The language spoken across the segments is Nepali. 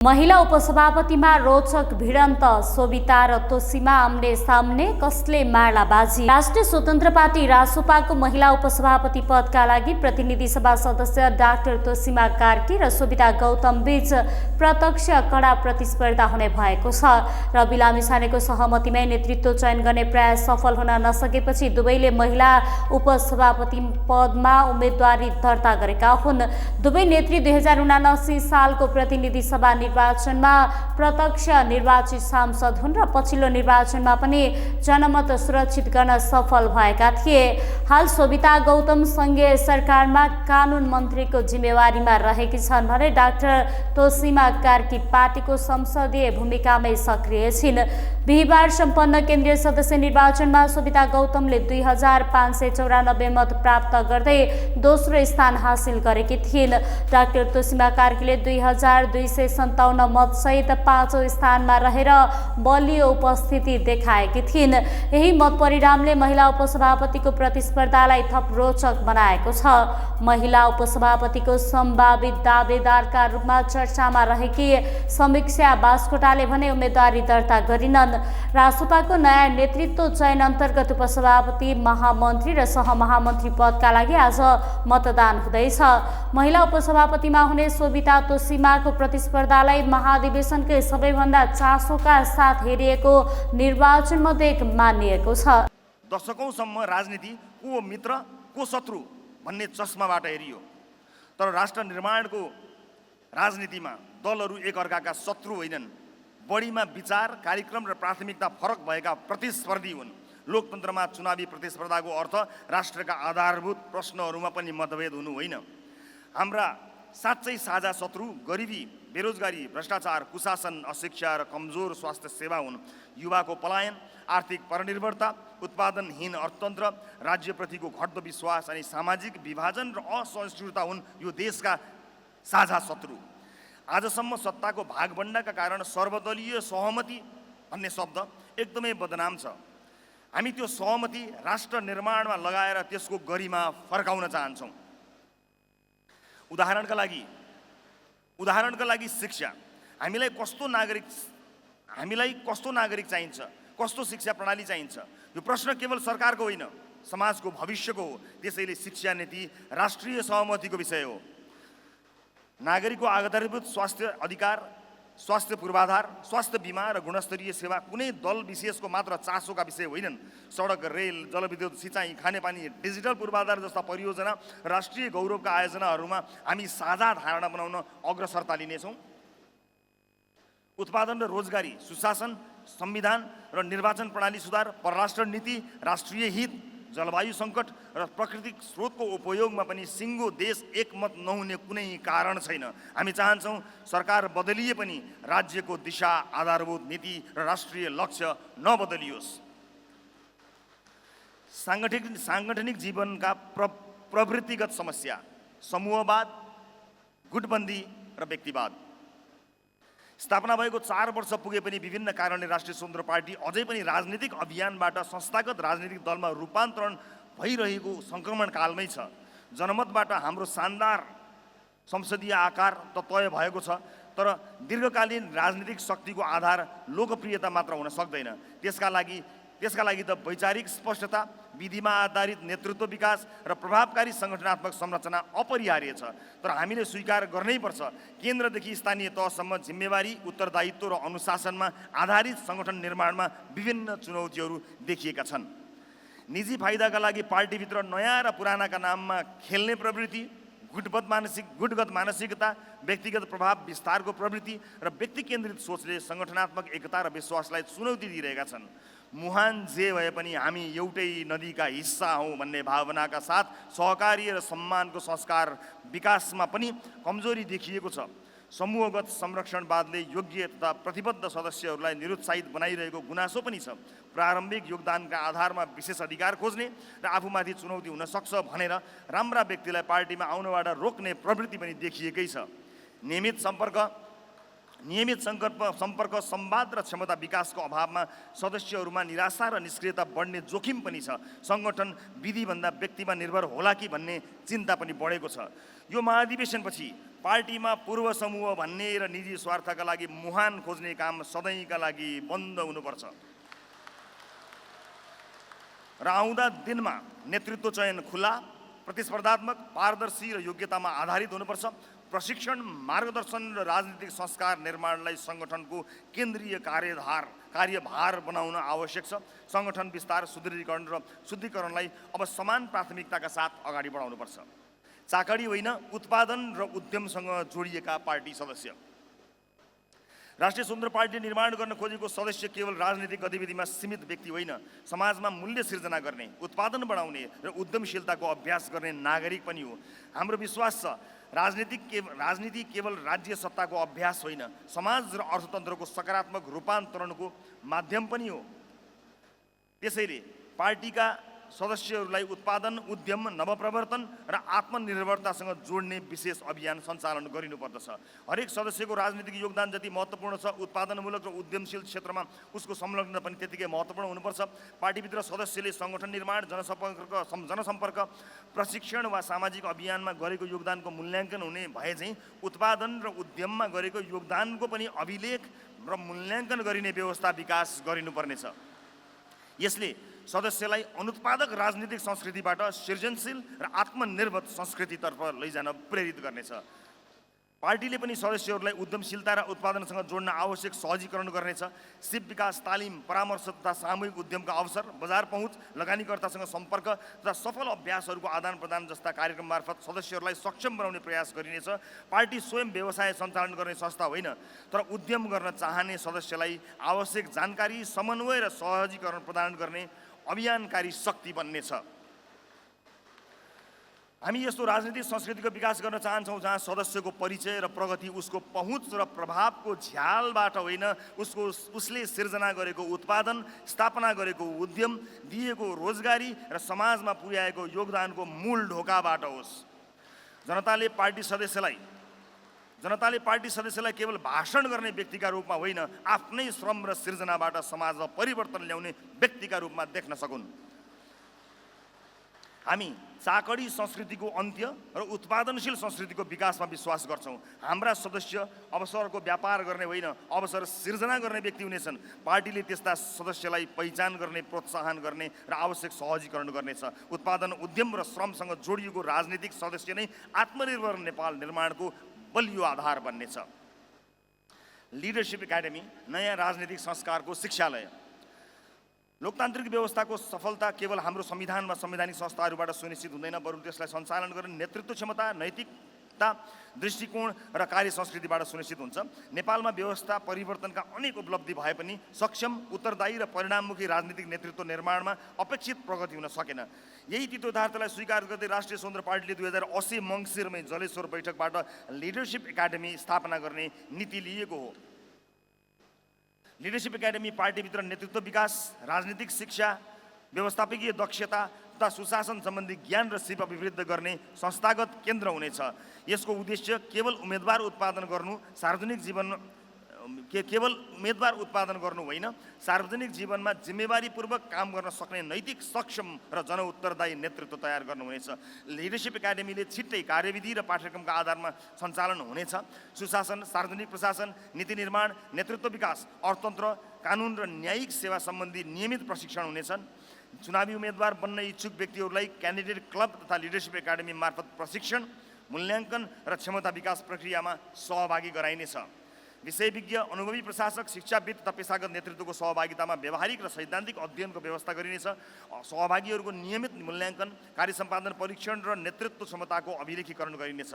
महिला उपसभापतिमा रोचक भिडन्त सोभिता र तोसीमा आम्ने सामने कसले मार्ला बाजी। राष्ट्रिय स्वतन्त्र पार्टी रासोपाको महिला उपसभापति पदका लागि प्रतिनिधि सभा सदस्य डाक्टर तोसीमा कार्की र सोभिता गौतम बीच प्रत्यक्ष कडा प्रतिस्पर्धा हुने भएको छ र बिलामी छानेको सहमतिमै नेतृत्व चयन गर्ने प्रयास सफल हुन नसकेपछि दुवैले महिला उपसभापति पदमा उम्मेदवारी दर्ता गरेका हुन्। दुवै नेत्री 2079 सालको प्रतिनिधि सभा निर्वाचनमा प्रत्यक्ष निर्वाचित सांसद हुन् र पछिल्लो निर्वाचनमा पनि जनमत सुरक्षित गर्न सफल भएका थिए। हाल सोभिता गौतम संघीय सरकारमा कानुन मन्त्रीको जिम्मेवारीमा रहेकी छन् भने डाक्टर तोसीमा कार्की पार्टीको संसदीय भूमिकामै सक्रिय छिन्। बिहिबार सम्पन्न केन्द्रीय सदस्य निर्वाचनमा सोभिता गौतमले 2594 मत प्राप्त गर्दै दोस्रो स्थान हासिल गरेकी थिइन्। डाक्टर तोसीमा कार्कीले 2257 मतसहित पाँचौं स्थानमा रहेर बलियो उपस्थिति देखाएकी थिइन्। यही मत परिणामले महिला उपसभापतिको प्रतिस्पर्धालाई थप रोचक बनाएको छ। महिला उपसभापतिको सम्भावित दावेदारका रूपमा चर्चामा रहेकी समीक्षा बास्कोटाले भने उम्मेदवारी दर्ता गरिनन्। रासोपाको नयाँ नेतृत्व चयन अन्तर्गत उपसभापति, महामन्त्री र सहमहामन्त्री पदका लागि आज मतदान हुँदैछ। महिला उपसभापतिमा हुने सोभिता तोसीमाको प्रतिस्पर्धालाई महाधिवेशनकै सबैभन्दा चासोका साथ हेरिएको निर्वाचनमध्ये एक मानिएको छ। दशकौंसम्म राजनीति को मित्र को शत्रु भन्ने चस्माबाट हेरियो, तर राष्ट्र निर्माणको राजनीतिमा दलहरू एकअर्काका शत्रु होइनन्, बढीमा विचार, कार्यक्रम र प्राथमिकता फरक भएका प्रतिस्पर्धी हुन्। लोकतन्त्रमा चुनावी प्रतिस्पर्धाको अर्थ राष्ट्रका आधारभूत प्रश्नहरूमा पनि मतभेद हुनु होइन। हाम्रा साँच्चै साझा शत्रु गरिबी, बेरोजगारी, भ्रष्टाचार, कुशासन, अशिक्षा र कमजोर स्वास्थ्य सेवा हुन्। युवाको पलायन, आर्थिक परनिर्भरता, उत्पादनहीन अर्थतन्त्र, राज्यप्रतिको घट्दो विश्वास अनि सामाजिक विभाजन र असहिष्णुता हुन् यो देशका साझा शत्रु। आजसम्म सत्ताको भागबण्डाका कारण सर्वदलीय सहमति भन्ने शब्द एकदमै बदनाम छ। हामी त्यो सहमति राष्ट्र निर्माणमा लगाएर त्यसको गरिमा फर्काउन चाहन्छौँ। उदाहरणका लागि शिक्षा। हामीलाई कस्तो नागरिक चाहिन्छ, कस्तो शिक्षा प्रणाली चाहिन्छ, यो प्रश्न केवल सरकारको होइन, समाजको भविष्यको हो। त्यसैले शिक्षा नीति राष्ट्रिय सहमतिको विषय हो। नागरिकको आधारभूत स्वास्थ्य अधिकार, स्वास्थ्य पूर्वाधार, स्वास्थ्य बीमा र गुणस्तरीय सेवा कुनै दल विशेषको मात्र चासोका विषय होइनन्। सडक, रेल, जलविद्युत, सिँचाइ, खानेपानी, डिजिटल पूर्वाधार जस्ता परियोजना, राष्ट्रिय गौरवका आयोजनाहरूमा हामी साझा धारणा बनाउन अग्रसरता लिनेछौँ। उत्पादन र रोजगारी, सुशासन, संविधान र निर्वाचन प्रणाली सुधार, परराष्ट्र नीति, राष्ट्रिय हित, जलवायु सङ्कट र प्राकृतिक स्रोतको उपयोगमा पनि सिङ्गो देश एकमत नहुने कुनै कारण छैन। हामी चाहन्छौँ सरकार बदलिए पनि राज्यको दिशा, आधारभूत नीति र राष्ट्रिय लक्ष्य नबदलियोस्। साङ्गठनिक जीवनका प्रवृत्तिगत समस्या, समूहवाद, गुटबन्दी र व्यक्तिवाद। स्थापना भएको 4 वर्ष पुगे पनि विभिन्न कारणले राष्ट्रिय स्वतन्त्र पार्टी अझै पनि राजनीतिक अभियानबाट संस्थागत राजनीतिक दलमा रूपान्तरण भइरहेको सङ्क्रमणकालमै छ। जनमतबाट हाम्रो शानदार संसदीय आकार त तय भएको छ, तर दीर्घकालीन राजनीतिक शक्तिको आधार लोकप्रियता मात्र हुन सक्दैन। त्यसका लागि त वैचारिक स्पष्टता, विधिमा आधारित नेतृत्व विकास र प्रभावकारी सङ्गठनात्मक संरचना अपरिहार्य छ। तर हामीले स्वीकार गर्नैपर्छ, केन्द्रदेखि स्थानीय तहसम्म जिम्मेवारी, उत्तरदायित्व र अनुशासनमा आधारित सङ्गठन निर्माणमा विभिन्न चुनौतीहरू देखिएका छन्। निजी फाइदाका लागि पार्टीभित्र नयाँ र पुरानाका नाममा खेल्ने प्रवृत्ति, गुटगत मानसिकता, व्यक्तिगत प्रभाव विस्तारको प्रवृत्ति र व्यक्ति केन्द्रित सोचले सङ्गठनात्मक एकता र विश्वासलाई चुनौती दिइरहेका छन्। मुहान जे भए पनि हामी एउटै नदीका हिस्सा हौँ भन्ने भावनाका साथ सहकार्य र सम्मानको संस्कार विकासमा पनि कमजोरी देखिएको छ। समूहगत संरक्षणवादले योग्य तथा प्रतिबद्ध सदस्यहरूलाई निरुत्साहित बनाइरहेको गुनासो पनि छ। प्रारम्भिक योगदानका आधारमा विशेष अधिकार खोज्ने र आफूमाथि चुनौती हुन सक्छ भनेर राम्रा व्यक्तिलाई पार्टीमा आउनबाट रोक्ने प्रवृत्ति पनि देखिएकै छ। नियमित सम्पर्क, संवाद र क्षमता विकासको अभावमा सदस्यहरूमा निराशा र निष्क्रियता बढ्ने जोखिम पनि छ। सङ्गठन विधिभन्दा व्यक्तिमा निर्भर होला कि भन्ने चिन्ता पनि बढेको छ। यो महाधिवेशनपछि पार्टीमा पूर्व समूह भन्ने र निजी स्वार्थका लागि मुहान खोज्ने काम सधैँका लागि बन्द हुनुपर्छ र आउँदा दिनमा नेतृत्व चयन खुला, प्रतिस्पर्धात्मक, पारदर्शी र योग्यतामा आधारित हुनुपर्छ। प्रशिक्षण, मार्गदर्शन र राजनीतिक संस्कार निर्माणलाई सङ्गठनको केन्द्रीय कार्यभार बनाउन आवश्यक छ। सङ्गठन विस्तार, सुदृढीकरण र शुद्धिकरणलाई अब समान प्राथमिकताका साथ अगाडि बढाउनुपर्छ। चाकडी होइन, उत्पादन र उद्यमसँग जोडिएका पार्टी सदस्य। राष्ट्रिय स्वतन्त्र पार्टी निर्माण गर्न खोजेको सदस्य केवल राजनीतिक गतिविधिमा सीमित व्यक्ति होइन, समाजमा मूल्य सिर्जना गर्ने, उत्पादन बढाउने र उद्यमशीलताको अभ्यास गर्ने नागरिक पनि हो। हाम्रो विश्वास छ राजनीति केवल राज्य सत्ताको अभ्यास होइन, समाज र अर्थतन्त्रको सकारात्मक रूपान्तरणको माध्यम पनि हो। त्यसैले पार्टीका सदस्यहरूलाई उत्पादन, उद्यम, नवप्रवर्तन र आत्मनिर्भरतासँग जोड्ने विशेष अभियान सञ्चालन गरिनुपर्दछ। हरेक सदस्यको राजनीतिक योगदान जति महत्त्वपूर्ण छ, उत्पादनमूलक र उद्यमशील क्षेत्रमा उसको संलग्नता पनि त्यतिकै महत्त्वपूर्ण हुनुपर्छ। पार्टीभित्र सदस्यले सङ्गठन निर्माण, जनसम्पर्क, प्रशिक्षण वा सामाजिक अभियानमा गरेको योगदानको मूल्याङ्कन हुने भए चाहिँ उत्पादन र उद्यममा गरेको योगदानको पनि अभिलेख र मूल्याङ्कन गरिने व्यवस्था विकास गरिनुपर्नेछ। यसले सदस्यलाई अनुत्पादक राजनीतिक संस्कृतिबाट सृजनशील र आत्मनिर्भर संस्कृतितर्फ लैजान प्रेरित गर्नेछ। पार्टीले पनि सदस्यहरूलाई उद्यमशीलता र उत्पादनसँग जोड्न आवश्यक सहजीकरण गर्नेछ। सिप विकास तालिम, परामर्श तथा सामूहिक उद्यमका अवसर, बजार पहुँच, लगानीकर्तासँग सम्पर्क तथा सफल अभ्यासहरूको आदान प्रदान जस्ता कार्यक्रम मार्फत सदस्यहरूलाई सक्षम बनाउने प्रयास गरिनेछ। पार्टी स्वयं व्यवसाय सञ्चालन गर्ने संस्था होइन, तर उद्यम गर्न चाहने सदस्यलाई आवश्यक जानकारी, समन्वय र सहजीकरण प्रदान गर्ने अभियानकारी शक्ति बन्नेछ। हामी यस्तो राजनीतिक संस्कृतिको विकास गर्न चाहन्छौँ जहाँ सदस्यको परिचय र प्रगति उसको पहुँच र प्रभावको झ्यालबाट होइन, उसले सिर्जना गरेको उत्पादन, स्थापना गरेको उद्यम, दिएको रोजगारी र समाजमा पुर्याएको योगदानको मूल ढोकाबाट होस्। जनताले पार्टी सदस्यलाई केवल भाषण गर्ने व्यक्तिका रूपमा होइन, आफ्नै श्रम र सिर्जनाबाट समाजमा परिवर्तन ल्याउने व्यक्तिका रूपमा देख्न सकुन्। हामी चाकडी संस्कृतिको अन्त्य र उत्पादनशील संस्कृतिको विकासमा विश्वास गर्छौँ। हाम्रा सदस्य अवसरको व्यापार गर्ने होइन, अवसर सिर्जना गर्ने व्यक्ति हुनेछन्। पार्टीले त्यस्ता सदस्यलाई पहिचान गर्ने, प्रोत्साहन गर्ने र आवश्यक सहजीकरण गर्नेछ। उत्पादन, उद्यम र श्रमसँग जोडिएको राजनीतिक सदस्य नै आत्मनिर्भर नेपाल निर्माणको बलियो आधार बन्नेछ। लिडरसिप एकाडेमी नयाँ राजनीतिक संस्कारको शिक्षालय। लोकतान्त्रिक व्यवस्थाको सफलता केवल हाम्रो संविधानमा संवैधानिक संस्थाहरूबाट सुनिश्चित हुँदैन, बरु त्यसलाई सञ्चालन गर्ने नेतृत्व क्षमता, नैतिकता, दृष्टिकोण र कार्य संस्कृतिबाट सुनिश्चित हुन्छ। नेपालमा व्यवस्था परिवर्तनका अनेक उपलब्धि भए पनि सक्षम, उत्तरदायी र परिणाममुखी राजनीतिक नेतृत्व निर्माणमा अपेक्षित प्रगति हुन सकेन। यही तितो यथार्थलाई स्वीकार गर्दै राष्ट्रिय स्वतन्त्र पार्टीले 2080 मङ्सिरमै जलेश्वर बैठकबाट लिडरसिप एकाडेमी स्थापना गर्ने नीति लिएको हो। लिडरसिप एकाडेमी पार्टीभित्र नेतृत्व विकास, राजनीतिक शिक्षा, व्यवस्थापकीय दक्षता तथा सुशासन सम्बन्धी ज्ञान र सिप अभिवृद्धि गर्ने संस्थागत केन्द्र हुनेछ। यसको उद्देश्य केवल उम्मेदवार उत्पादन गर्नु होइन, सार्वजनिक जीवनमा जिम्मेवारीपूर्वक काम गर्न सक्ने नैतिक, सक्षम र जनउत्तरदायी नेतृत्व तयार गर्नु हुनेछ। लिडरसिप एकाडेमीले छिट्टै कार्यविधि र पाठ्यक्रमका आधारमा सञ्चालन हुनेछ। सुशासन, सार्वजनिक प्रशासन, नीति निर्माण, नेतृत्व विकास, अर्थतन्त्र, कानुन र न्यायिक सेवा सम्बन्धी नियमित प्रशिक्षण हुनेछन्। चुनावी उम्मेदवार बन्न इच्छुक व्यक्तिहरूलाई क्यान्डिडेट क्लब तथा लिडरसिप एकाडेमी मार्फत प्रशिक्षण, मूल्याङ्कन र क्षमता विकास प्रक्रियामा सहभागी गराइनेछ। विषयविज्ञ, अनुभवी प्रशासक, शिक्षाविद तथा पेशागत नेतृत्वको सहभागितामा व्यावहारिक र सैद्धान्तिक अध्ययनको व्यवस्था गरिनेछ। सहभागीहरूको नियमित मूल्याङ्कन, कार्य सम्पादन परीक्षण र नेतृत्व क्षमताको अभिलेखीकरण गरिनेछ।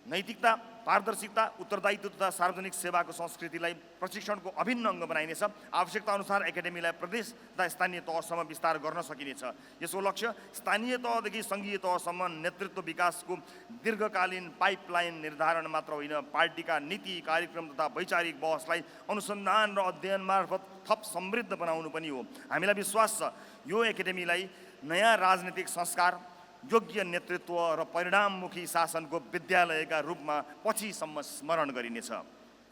नैतिकता, पारदर्शिता, उत्तरदायित्व तथा सार्वजनिक सेवाको संस्कृतिलाई प्रशिक्षणको अभिन्न अङ्ग बनाइनेछ। आवश्यकता अनुसार एकाडेमीलाई प्रदेश तथा स्थानीय तहसम्म विस्तार गर्न सकिनेछ। यसको लक्ष्य स्थानीय तहदेखि सङ्घीय तहसम्म नेतृत्व विकासको दीर्घकालीन पाइपलाइन निर्धारण मात्र होइन, पार्टीका नीति, कार्यक्रम तथा वैचारिक बहसलाई अनुसन्धान र अध्ययन मार्फत थप समृद्ध बनाउनु पनि हो। हामीलाई विश्वास छ यो एकाडेमीलाई नयाँ राजनीतिक संस्कार, योग्य नेतृत्व र परिणाममुखी शासनको विद्यालयका रूपमा पछिसम्म स्मरण गरिनेछ।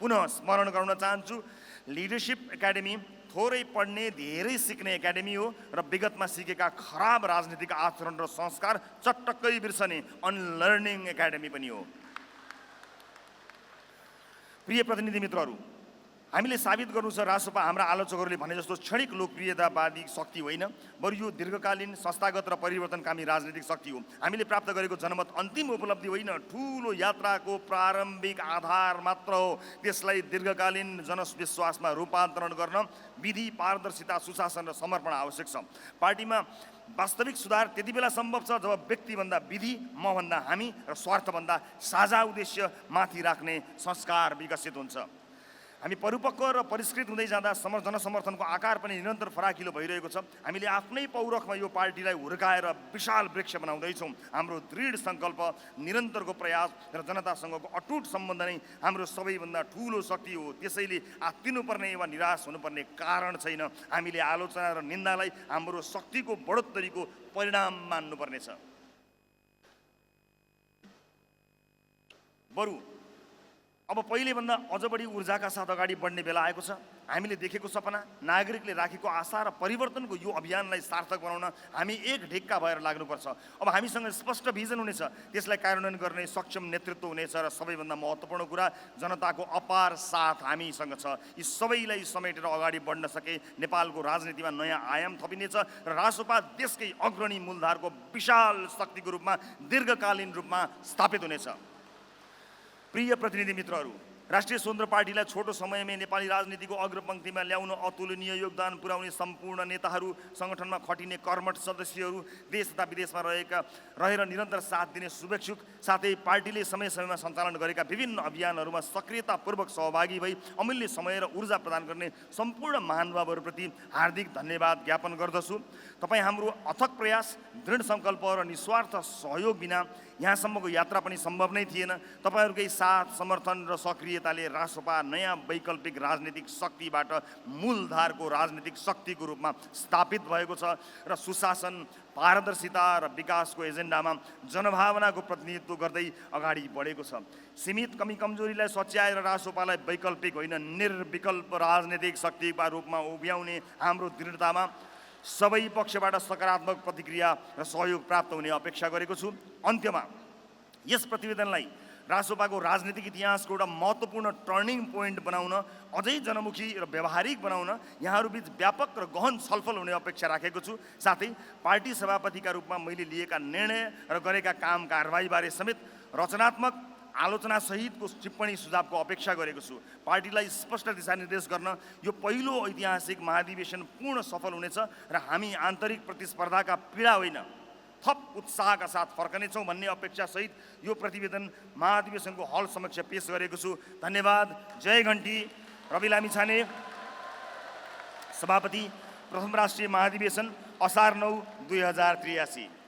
पुनः स्मरण गराउन चाहन्छु, लिडरसिप एकाडेमी थोरै पढ्ने, धेरै सिक्ने एकाडेमी हो र विगतमा सिकेका खराब राजनीतिक आचरण र संस्कार चटक्कै बिर्सने अनलर्निङ एकाडेमी पनि हो। प्रिय प्रतिनिधि मित्रहरू, हामीले साबित गर्नु छ रासोपा हाम्रा आलोचकहरूले भने जस्तो क्षणिक लोकप्रियतावादी शक्ति होइन, बरु यो दीर्घकालीन संस्थागत र परिवर्तनकामी राजनीतिक शक्ति हो। हामीले प्राप्त गरेको जनमत अन्तिम उपलब्धि होइन, ठूलो यात्राको प्रारम्भिक आधार मात्र हो। त्यसलाई दीर्घकालीन जनविश्वासमा रूपान्तरण गर्न विधि, पारदर्शिता, सुशासन र समर्पण आवश्यक छ। पार्टीमा वास्तविक सुधार त्यति बेला सम्भव छ जब व्यक्तिभन्दा विधि, मभन्दा हामी र स्वार्थभन्दा साझा उद्देश्य माथि राख्ने संस्कार विकसित हुन्छ। हामी परिपक्व र परिष्कृत हुँदै जाँदा जनसमर्थनको आकार पनि निरन्तर फराकिलो भइरहेको छ। हामीले आफ्नै पौरखमा यो पार्टीलाई हुर्काएर विशाल वृक्ष बनाउँदैछौँ। हाम्रो दृढ सङ्कल्प, निरन्तरको प्रयास र जनतासँगको अटुट सम्बन्ध नै हाम्रो सबैभन्दा ठुलो शक्ति हो। त्यसैले आत्तिनुपर्ने वा निराश हुनुपर्ने कारण छैन। हामीले आलोचना र निन्दालाई हाम्रो शक्तिको बढोत्तरीको परिणाम मान्नुपर्नेछ। बरु अब पहिलेभन्दा अझ बढी ऊर्जाका साथ अगाडि बढ्ने बेला आएको छ। हामीले देखेको सपना, नागरिकले राखेको आशा र परिवर्तनको यो अभियानलाई सार्थक बनाउन हामी एक ढिक्का भएर लाग्नुपर्छ। अब हामीसँग स्पष्ट भिजन हुनेछ, त्यसलाई कार्यान्वयन गर्ने सक्षम नेतृत्व हुनेछ र सबैभन्दा महत्त्वपूर्ण कुरा जनताको अपार साथ हामीसँग छ। यी सबैलाई समेटेर अगाडि बढ्न सके नेपालको राजनीतिमा नयाँ आयाम थपिनेछ र रासोपा देशकै अग्रणी मूलधारको विशाल शक्तिको रूपमा दीर्घकालीन रूपमा स्थापित हुनेछ। प्रिय प्रतिनिधि मित्रहरू, राष्ट्रिय स्वतन्त्र पार्टीलाई छोटो समयमै नेपाली राजनीतिको अग्रपङ्क्तिमा ल्याउन अतुलनीय योगदान पुर्याउने सम्पूर्ण नेताहरू, सङ्गठनमा खटिने कर्मठ सदस्यहरू, देश तथा विदेशमा रहेर निरन्तर साथ दिने शुभेच्छुक, साथै पार्टीले समय समयमा सञ्चालन गरेका विभिन्न अभियानहरूमा सक्रियतापूर्वक सहभागी भई अमूल्य समय र ऊर्जा प्रदान गर्ने सम्पूर्ण महानुभावहरूप्रति हार्दिक धन्यवाद ज्ञापन गर्दछु। तपाईँ हाम्रो अथक प्रयास, दृढ सङ्कल्प र निस्वार्थ सहयोग बिना यहाँसम्मको यात्रा पनि सम्भव नै थिएन। तपाईँहरूकै साथ, समर्थन र सक्रियताले रासोपा नयाँ वैकल्पिक राजनीतिक शक्तिबाट मूलधारको राजनीतिक शक्तिको रूपमा स्थापित भएको छ र सुशासन, पारदर्शिता र विकासको एजेन्डामा जनभावनाको प्रतिनिधित्व गर्दै अगाडि बढेको छ। सीमित कमी कमजोरीलाई सच्याएर रासोपालाई वैकल्पिक होइन, निर्विकल्प राजनीतिक शक्तिका रूपमा उभ्याउने हाम्रो दृढतामा सबै पक्षबाट सकारात्मक प्रतिक्रिया र सहयोग प्राप्त हुने अपेक्षा गरेको छु। अन्त्यमा यस प्रतिवेदनलाई रासोपाको राजनीतिक इतिहासको एउटा महत्त्वपूर्ण टर्निङ पोइन्ट बनाउन, अझै जनमुखी र व्यावहारिक बनाउन यहाँहरूबीच व्यापक र गहन छलफल हुने अपेक्षा राखेको छु। साथै पार्टी सभापतिका रूपमा मैले लिएका निर्णय र गरेका काम कारबाहीबारे समेत रचनात्मक आलोचना सहितको टिप्पणी सुझावको अपेक्षा गरेको छु। पार्टीलाई स्पष्ट दिशानिर्देश गर्न यो पहिलो ऐतिहासिक महाधिवेशन पूर्ण सफल हुनेछ र हामी आन्तरिक प्रतिस्पर्धाका पीडा होइन, थप उत्साहका साथ फर्कनेछौँ भन्ने अपेक्षा सहित यो प्रतिवेदन महाधिवेशनको हल समक्ष पेश गरेको छु। धन्यवाद। जय घन्टी। रवि लामिछाने, सभापति, प्रथम राष्ट्रिय महाधिवेशन, असार 9, 2083।